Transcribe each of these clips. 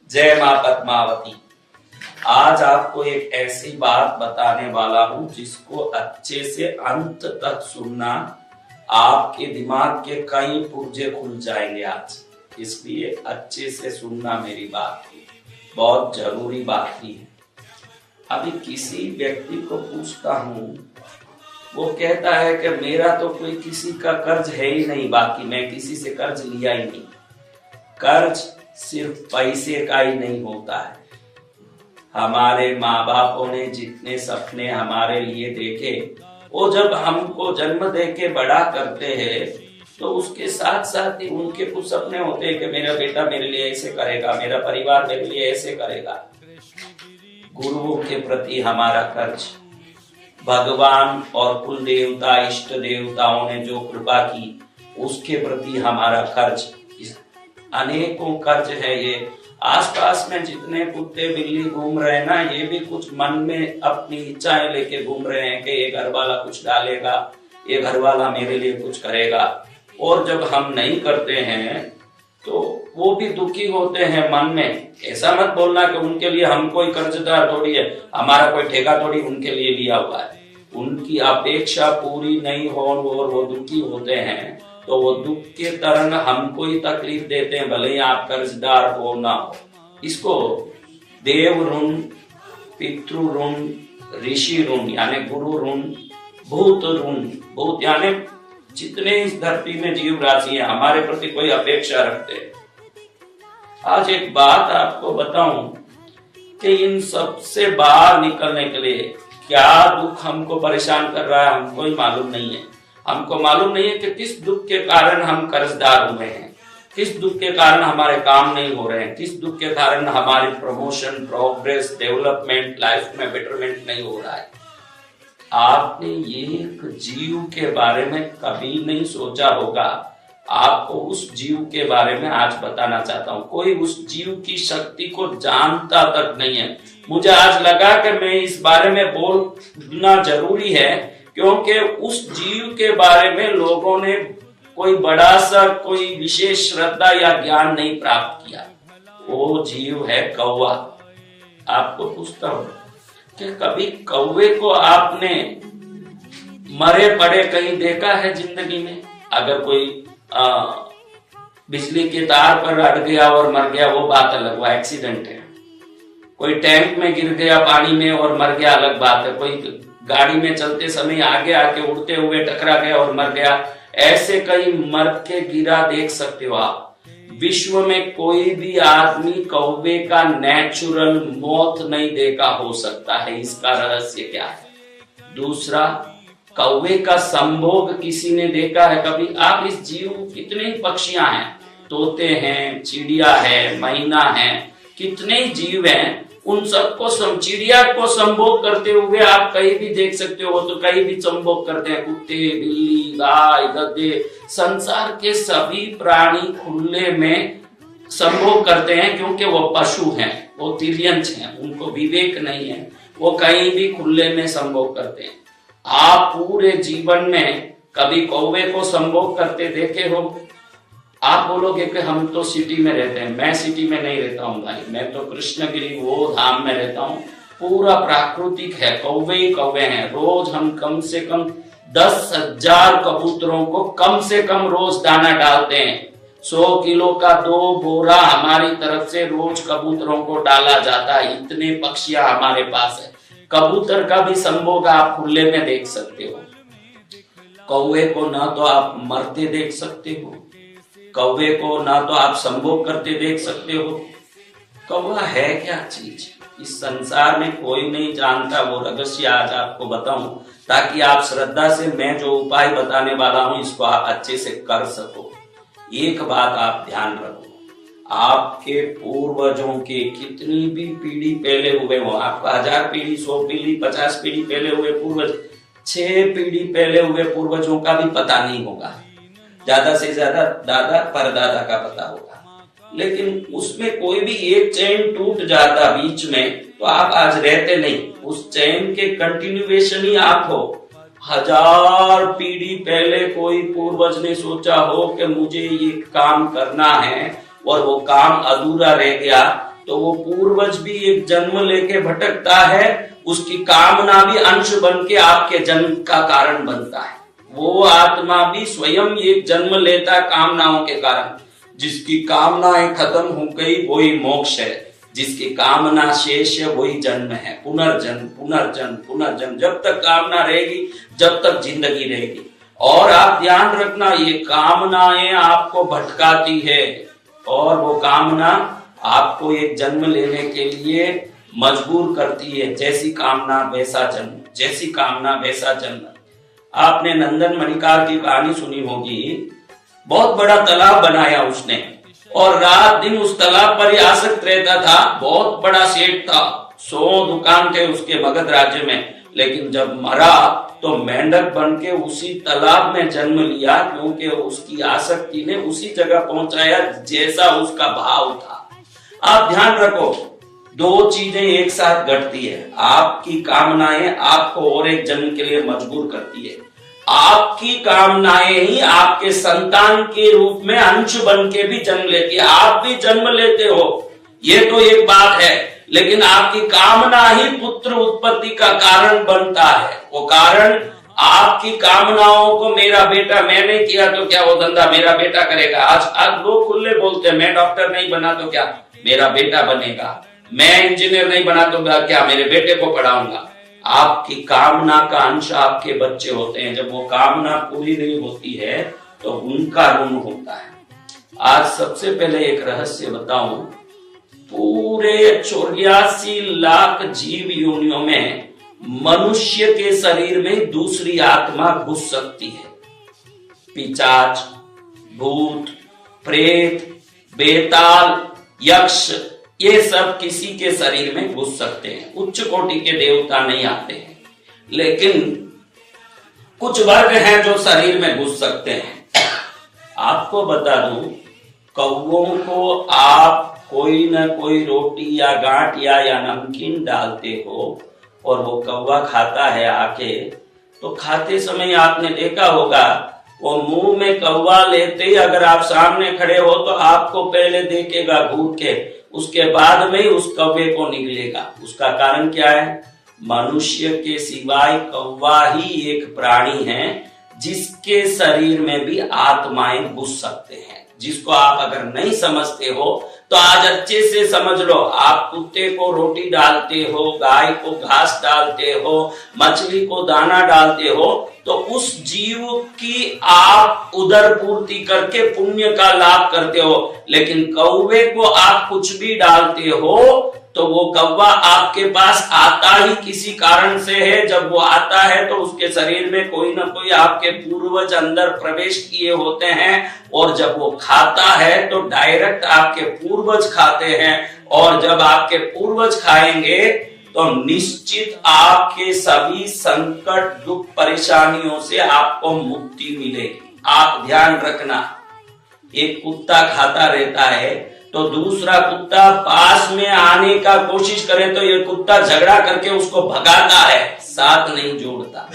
जय मां पद्मावती। आज आपको एक ऐसी बात बताने वाला हूं जिसको अच्छे से अंत तक सुनना, आपके दिमाग के कई पुर्जे खुल जाएंगे आज। इसलिए अच्छे से सुनना मेरी बात, बहुत जरूरी बात ही है। अभी किसी व्यक्ति को पूछता हूं, वो कहता है कि मेरा तो कोई किसी का कर्ज है ही नहीं, बाकी मैं किसी से कर्ज लिया ही नहीं। कर्ज सिर्फ पैसे का ही नहीं होता है। हमारे माँ बापों ने जितने सपने हमारे लिए देखे, वो जब हमको जन्म दे के बड़ा करते हैं तो उसके साथ साथ ही उनके कुछ सपने होते हैं कि मेरा बेटा मेरे लिए ऐसे करेगा, मेरा परिवार मेरे लिए ऐसे करेगा। गुरुओं के प्रति हमारा कर्ज, भगवान और कुल देवता इष्ट देवताओं ने जो कृपा की उसके प्रति हमारा कर्ज, अनेकों कर्ज है। ये आसपास में जितने कुत्ते बिल्ली घूम रहे हैं ना, ये भी कुछ मन में अपनी इच्छाएं लेके घूम रहे हैं कि ये घर वाला कुछ डालेगा, ये घर वाला मेरे लिए कुछ करेगा। और जब हम नहीं करते हैं तो वो भी दुखी होते हैं मन में। ऐसा मत बोलना कि उनके लिए हम कोई कर्जदार थोड़ी है, हमारा कोई ठेका थोड़ी उनके लिए लिया हुआ है। उनकी अपेक्षा पूरी नहीं हो और वो दुखी होते हैं तो वो दुख के कारण हमको ही तकलीफ देते हैं, भले ही आप कर्जदार हो ना हो। इसको देव ऋण, पितृ ऋण, ऋषि ऋण यानी गुरु ऋण, भूत ऋण, भूत यानी जितने इस धरती में जीव राशि है हमारे प्रति कोई अपेक्षा रखते हैं। आज एक बात आपको बताऊं कि इन सब से बाहर निकलने के लिए क्या दुख हमको परेशान कर रहा है हमको ही मालूम नहीं है। हमको मालूम नहीं है कि किस दुख के कारण हम कर्जदार हुए हैं, किस दुख के कारण हमारे काम नहीं हो रहे हैं, किस दुख के कारण हमारी प्रमोशन, प्रोग्रेस, डेवलपमेंट, लाइफ में बेटरमेंट नहीं हो रहा है। आपने एक जीव के बारे में कभी नहीं सोचा होगा। आपको उस जीव के बारे में आज बताना चाहता हूँ। कोई उस जीव की शक्ति को जानता तक नहीं है। मुझे आज लगा कि मैं इस बारे में बोलना जरूरी है, क्योंकि उस जीव के बारे में लोगों ने कोई बड़ा सा कोई विशेष श्रद्धा या ज्ञान नहीं प्राप्त किया। वो जीव है कौवा। आपको पूछता हूं कि कभी कौवे को आपने मरे पड़े कहीं देखा है जिंदगी में? अगर कोई बिजली के तार पर अड़ गया और मर गया वो बात अलग, वो एक्सीडेंट है। कोई टैंक में गिर गया पानी में और मर गया अलग बात है। कोई गाड़ी में चलते समय आगे आके उड़ते हुए टकरा गया और मर गया, ऐसे कई मर के गिरा देख सकते हो आप। विश्व में कोई भी आदमी कौवे का नेचुरल मौत नहीं देखा हो सकता है। इसका रहस्य क्या है? दूसरा, कौवे का संभोग किसी ने देखा है कभी? आप इस जीव कितने पक्षियां हैं, तोते हैं, चिड़िया है, मैना है, कितने जीव हैं, उन सबको चिड़िया को संभोग करते हुए आप कहीं भी देख सकते हो। तो कहीं भी संभोग करते हैं कुत्ते, बिल्ली, गाय, गधे, संसार के सभी प्राणी खुले में संभोग करते हैं, क्योंकि वो पशु हैं, वो तिर्यंच हैं, उनको विवेक नहीं है, वो कहीं भी खुले में संभोग करते हैं। आप पूरे जीवन में कभी कौवे को संभोग करते देखे हो? आप बोलोगे कि हम तो सिटी में रहते हैं। मैं सिटी में नहीं रहता हूँ भाई, मैं तो कृष्णगिरी वो धाम में रहता हूँ। पूरा प्राकृतिक है, कौवे ही कौवे हैं। रोज हम कम से कम 10,000 कबूतरों को कम से कम रोज दाना डालते हैं। 100 किलो का 2 बोरा हमारी तरफ से रोज कबूतरों को डाला जाता है। इतने पक्षियां हमारे पास है। कबूतर का भी संभोग आप खुले में देख सकते हो। कौवे को ना तो आप मरते देख सकते हो, कौवे को ना तो आप संभोग करते देख सकते हो। कौवा है क्या चीज? इस संसार में कोई नहीं जानता। वो रहस्य आज आपको बताऊं ताकि आप श्रद्धा से मैं जो उपाय बताने वाला हूं इसको आप अच्छे से कर सको। एक बात आप ध्यान रखो, आपके पूर्वजों के कितनी भी पीढ़ी पहले हुए हो, आपका 1000 पीढ़ी, 100 पीढ़ी, 50 पीढ़ी पहले हुए पूर्वज, 6 पीढ़ी पहले हुए पूर्वजों का भी पता नहीं होगा। ज्यादा से ज्यादा दादा परदादा का पता होगा, लेकिन उसमें कोई भी एक चैन टूट जाता बीच में तो आप आज रहते नहीं। उस चैन के कंटिन्यूएशन ही आप हो। 1000 पीढ़ी पहले कोई पूर्वज ने सोचा हो कि मुझे ये काम करना है और वो काम अधूरा रह गया, तो वो पूर्वज भी एक जन्म लेके भटकता है, उसकी कामना भी अंश बन के आपके जन्म का कारण बनता है। वो आत्मा भी स्वयं एक जन्म लेता है कामनाओं के कारण। जिसकी कामनाएं खत्म हो गई वही मोक्ष है, जिसकी कामना शेष है वही जन्म है। पुनर्जन्म पुनर्जन्म पुनर्जन्म, जब तक कामना रहेगी जब तक जिंदगी रहेगी। और आप ध्यान रखना, ये कामनाएं आपको भटकाती है और वो कामना आपको एक जन्म लेने के लिए मजबूर करती है। जैसी कामना वैसा जन्म, जैसी कामना वैसा जन्म। आपने नंदन मणिकार की कहानी सुनी होगी। बहुत बड़ा तालाब बनाया उसने और रात दिन उस तालाब पर ही आसक्त रहता था। बहुत बड़ा सेठ था, 100 दुकान थे उसके मगध राज्य में। लेकिन जब मरा तो मेंढक बन के उसी तालाब में जन्म लिया, क्योंकि उसकी आसक्ति ने उसी जगह पहुंचाया जैसा उसका भाव था। आप ध्यान रखो, दो चीजें एक साथ घटती है। आपकी कामनाएं आपको और एक जन्म के लिए मजबूर करती है। आपकी कामनाएं ही आपके संतान के रूप में अंश बन के भी जन्म लेती है। आप भी जन्म लेते हो, ये तो एक बात है, लेकिन आपकी कामना ही पुत्र उत्पत्ति का कारण बनता है। वो कारण आपकी कामनाओं को, मेरा बेटा, मैंने किया तो क्या वो धंधा मेरा बेटा करेगा। आज लोग खुले बोलते हैं, मैं डॉक्टर नहीं बना तो क्या मेरा बेटा बनेगा, मैं इंजीनियर नहीं बना तो क्या मेरे बेटे को पढ़ाऊंगा। आपकी कामना का अंश आपके बच्चे होते हैं। जब वो कामना पूरी नहीं होती है तो उनका ऋण होता है। आज सबसे पहले एक रहस्य बताऊं, पूरे 84 लाख जीव योनियों में मनुष्य के शरीर में दूसरी आत्मा घुस सकती है। पिशाच, भूत, प्रेत, बेताल, यक्ष, ये सब किसी के शरीर में घुस सकते हैं। उच्च कोटि के देवता नहीं आते हैं, लेकिन कुछ वर्ग हैं जो शरीर में घुस सकते हैं। आपको बता दूं, कौवों को आप कोई न कोई रोटी या गांठिया या नमकीन डालते हो और वो कौवा खाता है आके, तो खाते समय आपने देखा होगा वो मुंह में कौवा लेते ही अगर आप सामने खड़े हो तो आपको पहले देखेगा घूर के, उसके बाद में उस कौवे को निगलेगा। उसका कारण क्या है? मनुष्य के सिवाय कौवा ही एक प्राणी है जिसके शरीर में भी आत्माएं घुस सकते हैं। जिसको आप अगर नहीं समझते हो तो आज अच्छे से समझ लो। आप कुत्ते को रोटी डालते हो, गाय को घास डालते हो, मछली को दाना डालते हो, तो उस जीव की आप उदर पूर्ति करके पुण्य का लाभ करते हो। लेकिन कौवे को आप कुछ भी डालते हो तो वो कौवा आपके पास आता ही किसी कारण से है। जब वो आता है तो उसके शरीर में कोई ना कोई आपके पूर्वज अंदर प्रवेश किए होते हैं, और जब वो खाता है तो डायरेक्ट आपके पूर्वज खाते हैं। और जब आपके पूर्वज खाएंगे तो निश्चित आपके सभी संकट, दुख, परेशानियों से आपको मुक्ति मिलेगी। आप ध्यान रखना, एक कुत्ता खाता रहता है तो दूसरा कुत्ता पास में आने का कोशिश करे तो ये कुत्ता झगड़ा करके उसको भगाता है, साथ नहीं जोड़ता।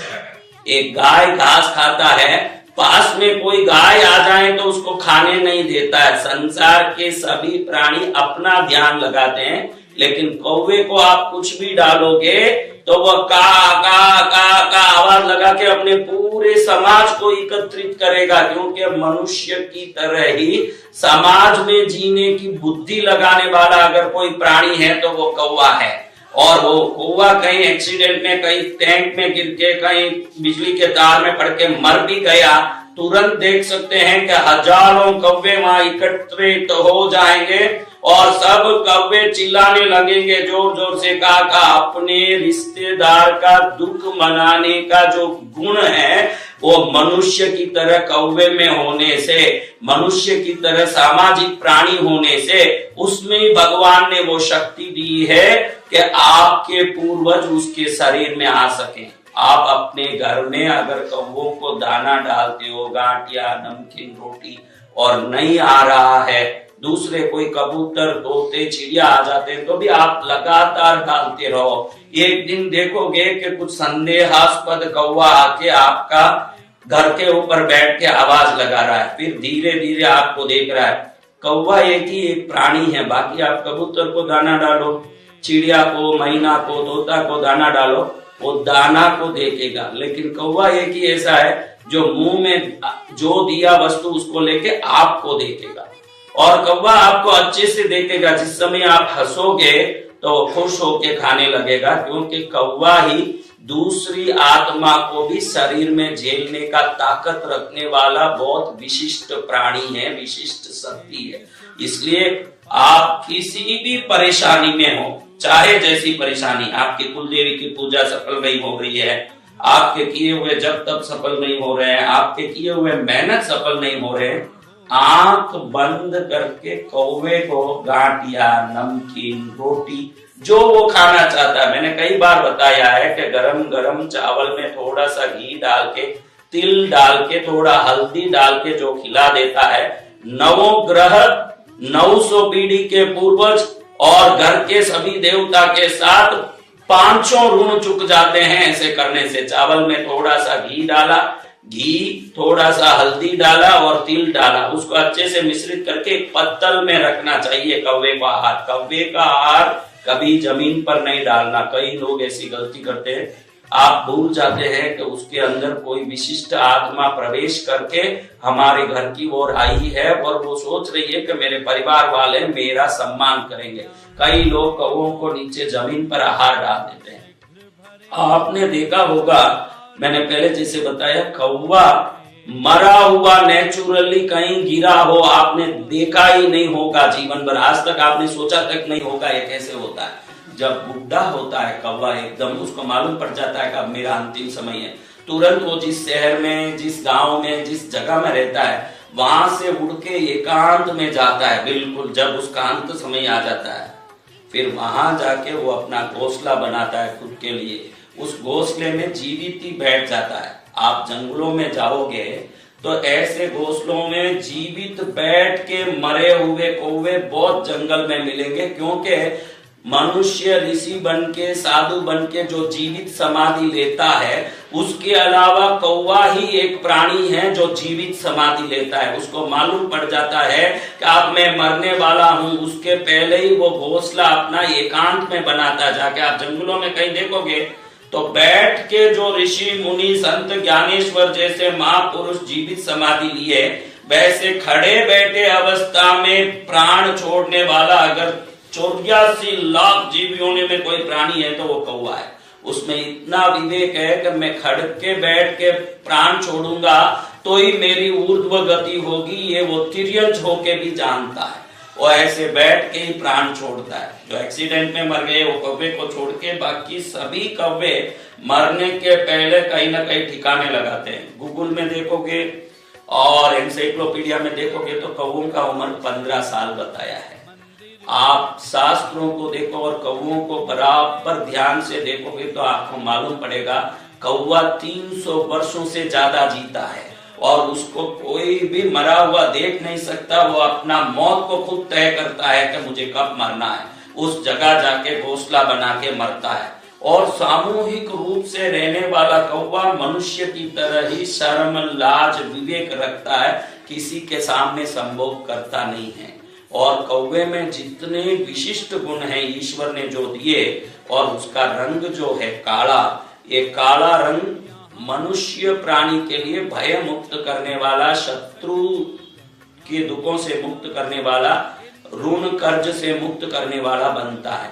एक गाय घास खाता है, पास में कोई गाय आ जाए तो उसको खाने नहीं देता है। संसार के सभी प्राणी अपना ध्यान लगाते हैं, लेकिन कौवे को आप कुछ भी डालोगे तो वह का आवाज लगा के अपने पूरे समाज को एकत्रित करेगा। क्योंकि मनुष्य की तरह ही समाज में जीने की बुद्धि लगाने वाला अगर कोई प्राणी है तो वो कौवा है। और वो कौवा कहीं एक्सीडेंट में, कहीं टैंक में गिर के, कहीं बिजली के तार में पड़ के मर भी गया, तुरंत देख सकते हैं कि हजारों कौवे वहां एकत्रित हो जाएंगे और सब कौवे चिल्लाने लगेंगे जोर जोर से, का अपने रिश्तेदार का दुख मनाने का जो गुण है वो मनुष्य की तरह कौवे में होने से, मनुष्य की तरह सामाजिक प्राणी होने से, उसमें भगवान ने वो शक्ति दी है कि आपके पूर्वज उसके शरीर में आ सके। आप अपने घर में अगर कौवों को दाना डालते हो, गांठिया, नमकीन, रोटी, और नहीं आ रहा है, दूसरे कोई कबूतर, तोते, चिड़िया आ जाते हैं तो भी आप लगातार डालते रहो। एक दिन देखोगे कि कुछ संदेहास्पद कौवा आके आपका घर के ऊपर बैठ के आवाज लगा रहा है, फिर धीरे धीरे आपको देख रहा है, कौवा एक ही एक प्राणी है, बाकी आप कबूतर को दाना डालो, चिड़िया को, मैना को, तोता को दाना डालो, वो दाना को देखेगा। लेकिन कौवा एक ही ऐसा है जो मुंह में जो दिया वस्तु उसको लेके आपको देखेगा। और कौवा आपको अच्छे से देखेगा, जिस समय आप हंसोगे तो खुश होके खाने लगेगा, क्योंकि कौवा ही दूसरी आत्मा को भी शरीर में झेलने का ताकत रखने वाला बहुत विशिष्ट प्राणी है, विशिष्ट शक्ति है। इसलिए आप किसी भी परेशानी में हो, चाहे जैसी परेशानी, आपकी कुलदेवी की पूजा सफल नहीं हो रही है, आपके किए हुए जब तक सफल नहीं हो रहे हैं, आपके किए हुए मेहनत सफल नहीं हो रहे हैं, आंख बंद करके कौवे को गांठिया, नमकीन, रोटी जो वो खाना चाहता है, मैंने कई बार बताया है कि गरम गरम चावल में थोड़ा सा घी डाल के, तिल डाल के, थोड़ा हल्दी डाल के जो खिला देता है, 9 ग्रह, 900 पीढ़ी के पूर्वज और घर के सभी देवता के साथ 5 ऋण चुक जाते हैं ऐसे करने से। चावल में थोड़ा सा घी डाला, घी, थोड़ा सा हल्दी डाला और तिल डाला, उसको अच्छे से मिश्रित करके एक पत्तल में रखना चाहिए कौवे का आहार। कौवे का आहार कभी जमीन पर नहीं डालना। कई लोग ऐसी गलती करते हैं, आप भूल जाते हैं कि उसके अंदर कोई विशिष्ट आत्मा प्रवेश करके हमारे घर की ओर आई है और वो सोच रही है कि मेरे परिवार वाले मेरा सम्मान करेंगे। कई लोग कौवों को नीचे जमीन पर आहार डाल देते हैं। आपने देखा होगा, मैंने पहले जैसे बताया, कौवा मरा हुआ नेचुरली कहीं गिरा हो, आपने देखा ही नहीं होगा जीवन भर, आज तक आपने सोचा तक नहीं होगा ये कैसे होता है। जब बुढ़ा होता है कौवा, एकदम उसको मालूम पड़ जाता है कि अब मेरा अंतिम समय है, तुरंत वो जिस शहर में, जिस गांव में, जिस जगह में रहता है, वहां से उड़ के एकांत में जाता है। बिल्कुल जब उसका अंत समय आ जाता है, फिर वहां जाके वो अपना घोंसला बनाता है खुद के लिए। उस घोंसले में जीवित ही बैठ जाता है। आप जंगलों में जाओगे तो ऐसे घोंसलों में जीवित बैठ के मरे हुए कौवे बहुत जंगल में मिलेंगे, क्योंकि मनुष्य ऋषि बन के, साधु बन के जो जीवित समाधि लेता है, उसके अलावा कौवा ही एक प्राणी है जो जीवित समाधि लेता है। उसको मालूम पड़ जाता है कि अब मैं मरने वाला हूं, उसके पहले ही वो घोंसला अपना एकांत में बनाता। जाके आप जंगलों में कहीं देखोगे तो बैठ के जो ऋषि मुनि संत ज्ञानेश्वर जैसे महापुरुष जीवित समाधि लिए, वैसे खड़े बैठे अवस्था में प्राण छोड़ने वाला अगर 84 लाख जीव योनि में कोई प्राणी है तो वो कौवा है। उसमें इतना विवेक है कि मैं खड़ के बैठ के प्राण छोड़ूंगा तो ही मेरी ऊर्ध्व गति होगी, ये वो तिर्यंच होके भी जानता है। वो ऐसे बैठ के ही प्राण छोड़ता है। जो एक्सीडेंट में मर गए वो कौवे को छोड़ के बाकी सभी कौवे मरने के पहले कहीं ना कहीं ठिकाने लगाते हैं। गूगल में देखोगे और एनसाइक्लोपीडिया में देखोगे तो कौवों का उम्र 15 साल बताया है। आप शास्त्रों को देखो और कौवों को बराबर ध्यान से देखोगे तो आपको मालूम पड़ेगा कौवा 300 वर्षों से ज्यादा जीता है और उसको कोई भी मरा हुआ देख नहीं सकता। वो अपना मौत को खुद तय करता है कि मुझे कब मरना है, उस जगह जाके घोंसला बना के मरता है। और सामूहिक रूप से रहने वाला कौवा मनुष्य की तरह ही शर्म, लाज, विवेक रखता है, किसी के सामने संभोग करता नहीं है। और कौवे में जितने विशिष्ट गुण हैं ईश्वर ने जो दिए, और उसका रंग जो है काला, ये काला रंग मनुष्य प्राणी के लिए भय मुक्त करने वाला, शत्रु के दुखों से मुक्त करने वाला, ऋण कर्ज से मुक्त करने वाला बनता है।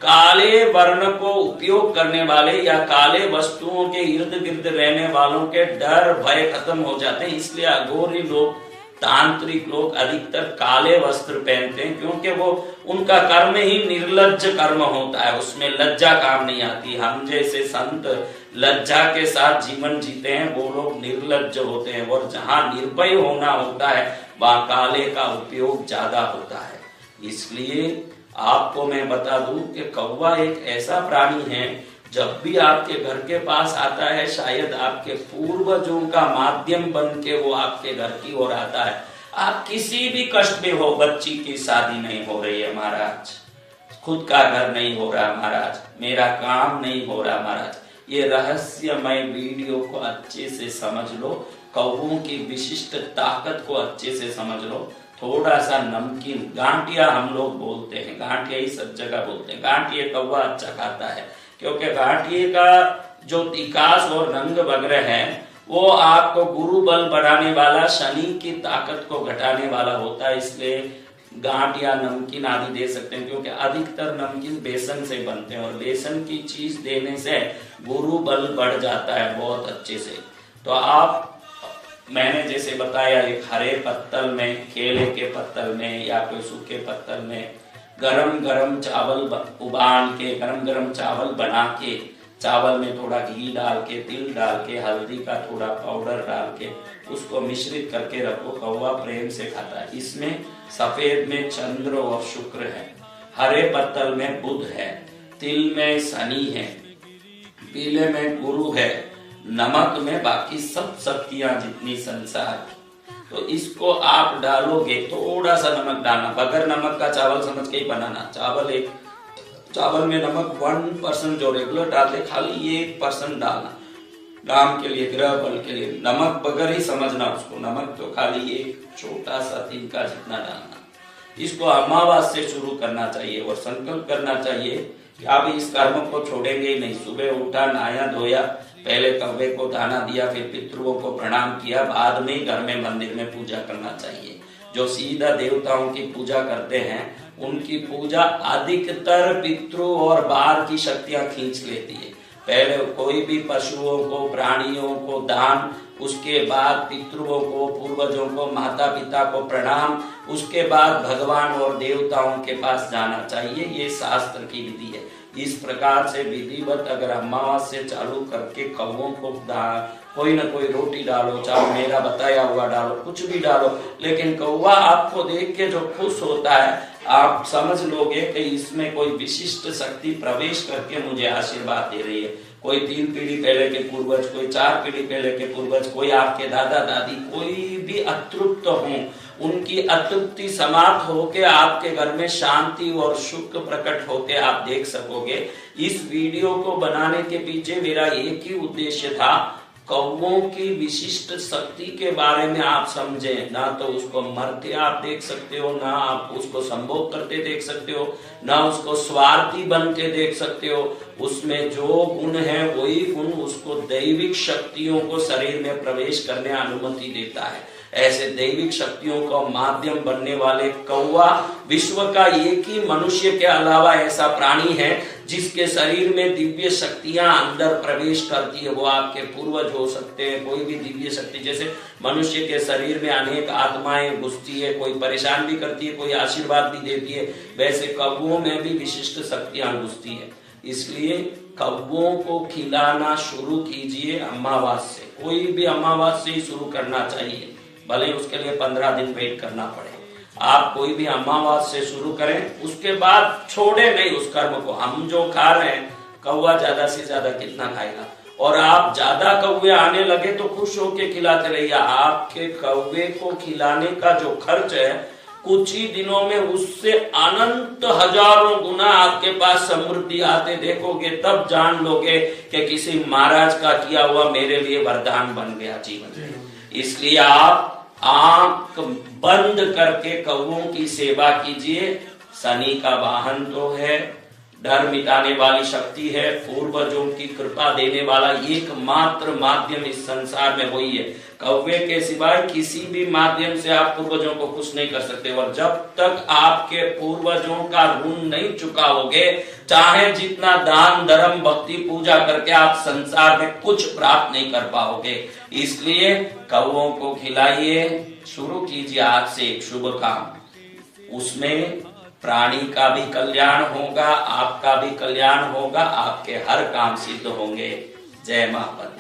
काले वर्ण को उपयोग करने वाले या काले वस्तुओं के इर्द गिर्द रहने वालों के डर भय खत्म हो जाते हैं। इसलिए अघोरी लोग, तांत्रिक लोग अधिकतर काले वस्त्र पहनते हैं, क्योंकि वो उनका कर्म ही निर्लज्ज कर्म होता है, उसमें लज्जा काम नहीं आती। हम जैसे संत लज्जा के साथ जीवन जीते हैं, वो लोग निर्लज्ज होते हैं। और जहां निर्भय होना होता है वहां काले का उपयोग ज्यादा होता है। इसलिए आपको मैं बता दूं कि कौवा एक ऐसा प्राणी है, जब भी आपके घर के पास आता है, शायद आपके पूर्वजों का माध्यम बन के वो आपके घर की ओर आता है। आप किसी भी कष्ट में हो, बच्ची की शादी नहीं हो रही है महाराज, खुद का घर नहीं हो रहा महाराज, मेरा काम नहीं हो रहा महाराज, ये रहस्यमय वीडियो को अच्छे से समझ लो, कौवों की विशिष्ट ताकत को अच्छे से समझ लो, थोड़ा सा नमकीन, गांठिया हम लोग बोलते हैं, गांठिया ही सब जगह बोलते हैं, गांठिया कौवा अच्छा खाता है, क्योंकि गांठिए का जो तिकास और रंग वगैरह है वो आपको गुरु बल बढ़ाने वाला, शनि की ताकत को घटाने वाला होता है, इसलिए गांठ या नमकीन आदि दे सकते हैं, क्योंकि अधिकतर नमकीन बेसन से बनते हैं और बेसन की चीज देने से गुरु बल बढ़ जाता है बहुत अच्छे से। तो आप, मैंने जैसे बताया, एक हरे पत्तल में, केले के पत्तल में या कोई सूखे पत्तल में गरम गरम चावल उबाल के, गरम गरम चावल बना के, चावल में थोड़ा घी डाल के, तिल डाल के, हल्दी का थोड़ा पाउडर डाल के उसको मिश्रित करके रखो, कौवा प्रेम से खाता है। इसमें सफेद में चंद्र और शुक्र है, हरे पत्तल में बुध है, तिल में शनि है, पीले में गुरु है, नमक में बाकी सब शक्तियां जितनी संसार की। तो इसको आप डालोगे, थोड़ा सा नमक डालना, बगैर नमक का चावल समझ के ही बनाना। चावल में नमक 1% जो रेगुलर डालते, खाली 1% डालना, नाम के लिए, ग्रह बल के लिए। नमक बगैर ही समझना उसको, नमक तो खाली एक छोटा सा तिनका जितना डालना। इसको अमावास से शुरू करना चाहिए और संकल्प करना चाहिए कि आप इस कर्म को छोड़ेंगे ही नहीं। सुबह उठा, नहाया धोया, पहले कौवे को दाना दिया, फिर पितरों को प्रणाम किया, बाद में घर में मंदिर में पूजा करना चाहिए। जो सीधा देवताओं की पूजा करते हैं उनकी पूजा अधिकतर पितरों और बाहर की शक्तियां खींच लेती है। पहले कोई भी पशुओं को, प्राणियों को दान, उसके बाद पितरों को, पूर्वजों को, माता पिता को प्रणाम, उसके बाद भगवान और देवताओं के पास जाना चाहिए। ये शास्त्र की विधि है। इस प्रकार से विधिवत अगर अमावास से चालू करके कौवों को कोई ना कोई रोटी डालो, चाहे मेरा बताया हुआ डालो, कुछ भी डालो, लेकिन कौवा आपको देख के जो खुश होता है, आप समझ लोगे कि इसमें कोई विशिष्ट शक्ति प्रवेश करके मुझे आशीर्वाद दे रही है। कोई 3 पीढ़ी पहले के पूर्वज, कोई 4 पीढ़ी पहले के पूर्वज, कोई आपके दादा दादी, कोई भी अतृप्त हो, उनकी अतृप्ति समाप्त होके आपके घर में शांति और सुख प्रकट होते आप देख सकोगे। इस वीडियो को बनाने के पीछे मेरा एक ही उद्देश्य था, कौवों की विशिष्ट शक्ति के बारे में आप समझें। ना तो उसको मरते आप देख सकते हो, ना आप उसको संभोग करते देख सकते हो, ना उसको स्वार्थी बन के देख सकते हो। उसमें जो गुण है वही गुण उसको दैविक शक्तियों को शरीर में प्रवेश करने अनुमति देता है। ऐसे दैविक शक्तियों का माध्यम बनने वाले कौवा विश्व का एक ही मनुष्य के अलावा ऐसा प्राणी है जिसके शरीर में दिव्य शक्तियां अंदर प्रवेश करती है। वो आपके पूर्वज हो सकते हैं, कोई भी दिव्य शक्ति, जैसे मनुष्य के शरीर में अनेक आत्माएं घुसती है, कोई परेशान भी करती है, कोई आशीर्वाद भी देती है, वैसे कौवों में भी विशिष्ट शक्तियां घुसती है। इसलिए कौवों को खिलाना शुरू कीजिए अमावास से, कोई भी अमावास से ही शुरू करना चाहिए, भले उसके लिए 15 दिन वेट करना पड़े। आप कोई भी अमावास से शुरू करें, उसके बाद छोड़े नहीं उस कर्म को। हम जो खा रहे हैं, कौवा ज्यादा से ज्यादा कितना खाएगा, और आप ज्यादा कौवे आने लगे तो खुश होके खिलाते रहिए। आपके कौवे को खिलाने का जो खर्च है, कुछ ही दिनों में उससे अनंत हजारों गुना आपके पास समृद्धि आते देखोगे, तब जान लोगे कि किसी महाराज का किया हुआ मेरे लिए वरदान बन गया जीवन में। इसलिए आप आंख बंद करके कौवों की सेवा कीजिए। शनि का वाहन तो है, डर मिटाने वाली शक्ति है, पूर्वजों की कृपा देने वाला एकमात्र माध्यम इस संसार में वही है। कौवे के सिवाय किसी भी माध्यम से आप पूर्वजों को खुश नहीं कर सकते, और जब तक आपके पूर्वजों का ऋण नहीं चुकाओगे, चाहे जितना दान धर्म भक्ति पूजा करके आप संसार में कुछ प्राप्त नहीं कर पाओगे। इसलिए कौवों को खिलाइए, शुरू कीजिए आज से एक शुभ काम। उसमें प्राणी का भी कल्याण होगा, आपका भी कल्याण होगा, आपके हर काम सिद्ध होंगे। जय मां पद्मा।